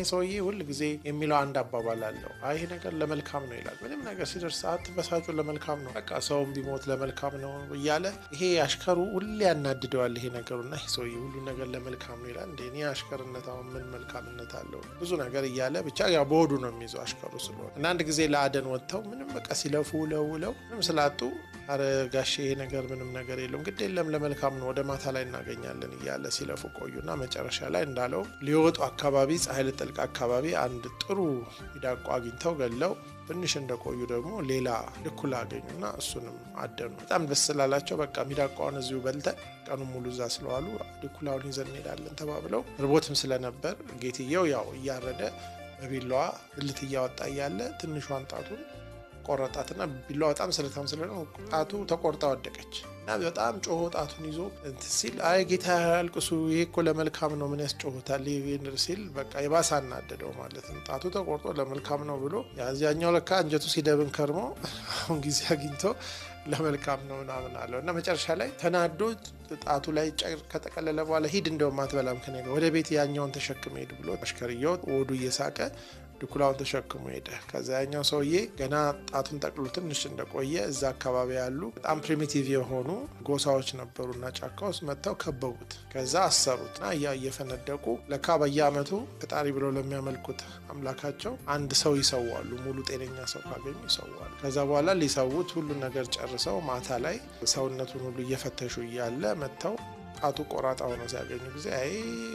ሰውዬ ሁል ጊዜ የሚለው አንድ አባባል አለው። ይሄ ነገር ለመልካም ነው ይላል። ምንም ነገር ሲደርስ አትበሳጩ፣ ለመልካም ነው፣ በቃ ሰውም ቢሞት ለመልካም ነው እያለ ይሄ አሽከሩ ሁሌ ያናድደዋል ይሄ ነገሩና ይሄ ሰውዬ ሁሉ ነገር ለመልካም ነው ይላል። እኔ አሽከርነት አሁን ምን መልካምነት አለው? ብዙ ነገር እያለ ብቻ ያው በሆዱ ነው የሚይዘው አሽከሩ ስለሆነ እና አንድ ጊዜ ለአደን ወጥተው ምንም በቃ ሲለፉ ውለው ምንም ስላጡ አረ ጋሼ ይሄ ነገር ምንም ነገር የለውም ግድ የለም ለመልካም ነው ወደ ማታ ላይ እናገኛለን እያለ ሲለፉ ቆዩና መጨረሻ ላይ እንዳለው ሊወጡ አካባቢ ፀሐይ ልጠልቅ አካባቢ አንድ ጥሩ ሚዳቋ አግኝተው ገለው ትንሽ እንደቆዩ ደግሞ ሌላ ድኩላ አገኙና እሱንም አደኑ። በጣም ደስ ስላላቸው በቃ ሚዳቋውን እዚሁ በልተን ቀኑን ሙሉ እዛ ስለዋሉ ድኩላውን ይዘን እንሄዳለን ተባብለው ርቦትም ስለነበር ጌትየው ያው እያረደ በቢላዋ ብልት እያወጣ እያለ ትንሿን ጣቱን ቆረጣትና ቢላዋ በጣም ስለታም ስለሆነ ጣቱ ተቆርጣ ወደቀች እና በጣም ጮሆ ጣቱን ይዞ ሲል አይ ጌታ ያልቅሱ ይሄ እኮ ለመልካም ነው ምን ያስጮሁታል ይሄን ሲል በቃ የባሰ አናደደው ማለት ነው። ጣቱ ተቆርጦ ለመልካም ነው ብሎ ያኛው ለካ አንጀቱ ሲደብን ከርሞ አሁን ጊዜ አግኝቶ ለመልካም ነው ምናምን አለው እና መጨረሻ ላይ ተናዶ ጣቱ ላይ ከጠቀለለ በኋላ ሂድ እንደውም አትበላም ከኔ ጋር ወደ ቤት ያኛውን ተሸክመ ሄድ ብሎ አሽከርየው ወዱ እየሳቀ ድኩላውን ተሸክሞ ሄደ። ከዛ ያኛው ሰውዬ ገና ጣቱን ጠቅሎ ትንሽ እንደቆየ እዛ አካባቢ ያሉ በጣም ፕሪሚቲቭ የሆኑ ጎሳዎች ነበሩና ጫካ ውስጥ መጥተው ከበቡት። ከዛ አሰሩት እና እየፈነደቁ ለካ በየአመቱ ፈጣሪ ብለው ለሚያመልኩት አምላካቸው አንድ ሰው ይሰዋሉ። ሙሉ ጤነኛ ሰው ካገኙ ይሰዋሉ። ከዛ በኋላ ሊሰውት ሁሉን ነገር ጨርሰው ማታ ላይ ሰውነቱን ሁሉ እየፈተሹ እያለ መጥተው ጣቱ ቆራጣ ሆኖ ሲያገኙ ጊዜ አይ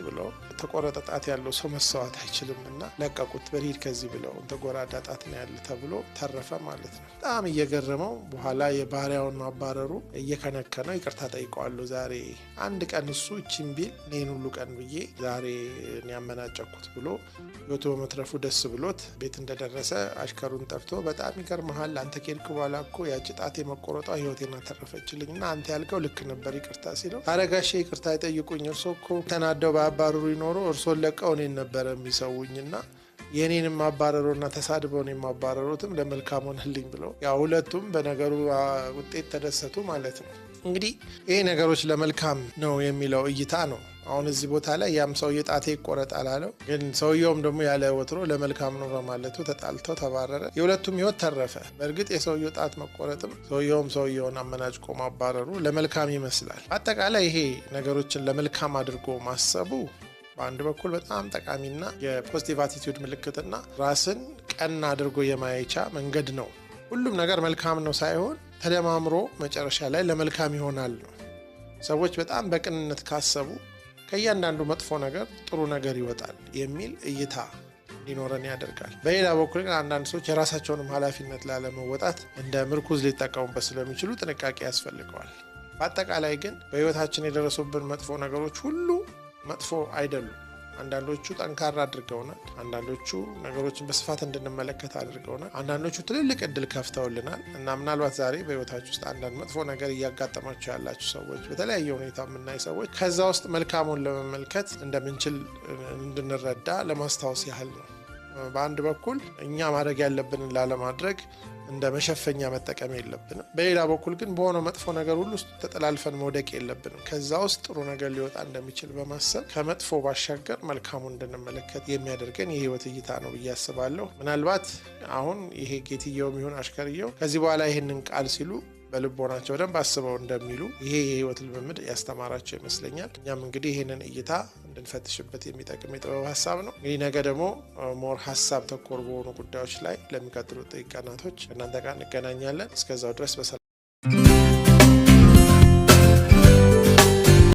ብለው ተቆረጠ ጣት ያለው ሰው መሰዋት አይችልም እና ለቀቁት። በሪድ ከዚህ ብለው ተጎራዳ ጣት ነው ያለ ተብሎ ተረፈ ማለት ነው። በጣም እየገረመው በኋላ የባህሪያውን ማባረሩ እየከነከነው ይቅርታ ጠይቀዋለሁ ዛሬ አንድ ቀን እሱ እቺን ቢል እኔን ሁሉ ቀን ብዬ ዛሬ ያመናጨኩት ብሎ ህይወቱ በመትረፉ ደስ ብሎት ቤት እንደደረሰ አሽከሩን ጠርቶ በጣም ይገርመሃል አንተ ከሄድክ በኋላ እኮ ያቺ ጣቴ መቆረጧ ህይወቴን አተረፈችልኝ እና አንተ ያልከው ልክ ነበር ይቅርታ ሲለው አረጋሽ ይቅርታ ይጠይቁኝ እርሶ እኮ ተናደው ባባረሩ ይኖሩ እርሶን ለቀው እኔን ነበረ የሚሰውኝና የኔንም ማባረሩና ተሳድበው እኔን ማባረሩትም ለመልካም ሆነልኝ ብለው ያው ሁለቱም በነገሩ ውጤት ተደሰቱ ማለት ነው። እንግዲህ ይሄ ነገሮች ለመልካም ነው የሚለው እይታ ነው። አሁን እዚህ ቦታ ላይ ያም ሰውዬ ጣቴ ይቆረጣል አለው፣ ግን ሰውየውም ደግሞ ያለ ወትሮ ለመልካም ነው በማለቱ ተጣልተው ተባረረ። የሁለቱም ህይወት ተረፈ። በእርግጥ የሰውየው ጣት መቆረጥም ሰውየውን አመናጭቆ ማባረሩ ለመልካም ይመስላል። አጠቃላይ ይሄ ነገሮችን ለመልካም አድርጎ ማሰቡ በአንድ በኩል በጣም ጠቃሚና የፖዚቲቭ አቲቲዩድ ምልክትና ራስን ቀና አድርጎ የማየቻ መንገድ ነው። ሁሉም ነገር መልካም ነው ሳይሆን ተደማምሮ መጨረሻ ላይ ለመልካም ይሆናል ነው። ሰዎች በጣም በቅንነት ካሰቡ ከእያንዳንዱ መጥፎ ነገር ጥሩ ነገር ይወጣል የሚል እይታ ሊኖረን ያደርጋል። በሌላ በኩል ግን አንዳንድ ሰዎች የራሳቸውንም ኃላፊነት ላለመወጣት እንደ ምርኩዝ ሊጠቀሙበት ስለሚችሉ ጥንቃቄ ያስፈልገዋል። በአጠቃላይ ግን በህይወታችን የደረሱብን መጥፎ ነገሮች ሁሉ መጥፎ አይደሉም። አንዳንዶቹ ጠንካራ አድርገውናል፣ አንዳንዶቹ ነገሮችን በስፋት እንድንመለከት አድርገውናል፣ አንዳንዶቹ ትልልቅ እድል ከፍተውልናል እና ምናልባት ዛሬ በህይወታችሁ ውስጥ አንዳንድ መጥፎ ነገር እያጋጠማችሁ ያላችሁ ሰዎች፣ በተለያየ ሁኔታ የምናይ ሰዎች ከዛ ውስጥ መልካሙን ለመመልከት እንደምንችል እንድንረዳ ለማስታወስ ያህል ነው። በአንድ በኩል እኛ ማድረግ ያለብንን ላለማድረግ እንደ መሸፈኛ መጠቀም የለብንም። በሌላ በኩል ግን በሆነው መጥፎ ነገር ሁሉ ውስጥ ተጠላልፈን መውደቅ የለብንም። ከዛ ውስጥ ጥሩ ነገር ሊወጣ እንደሚችል በማሰብ ከመጥፎ ባሻገር መልካሙ እንድንመለከት የሚያደርገን የህይወት እይታ ነው ብዬ አስባለሁ። ምናልባት አሁን ይሄ ጌትየውም ይሁን አሽከርየው ከዚህ በኋላ ይህንን ቃል ሲሉ በልቦናቸው ደንብ አስበው እንደሚሉ ይሄ የህይወት ልምምድ ያስተማራቸው ይመስለኛል። እኛም እንግዲህ ይህንን እይታ እንድንፈትሽበት የሚጠቅም የጥበብ ሀሳብ ነው። እንግዲህ ነገ ደግሞ ሞር ሀሳብ ተኮር በሆኑ ጉዳዮች ላይ ለሚቀጥሉት ቀናቶች እናንተ ጋር እንገናኛለን። እስከዛው ድረስ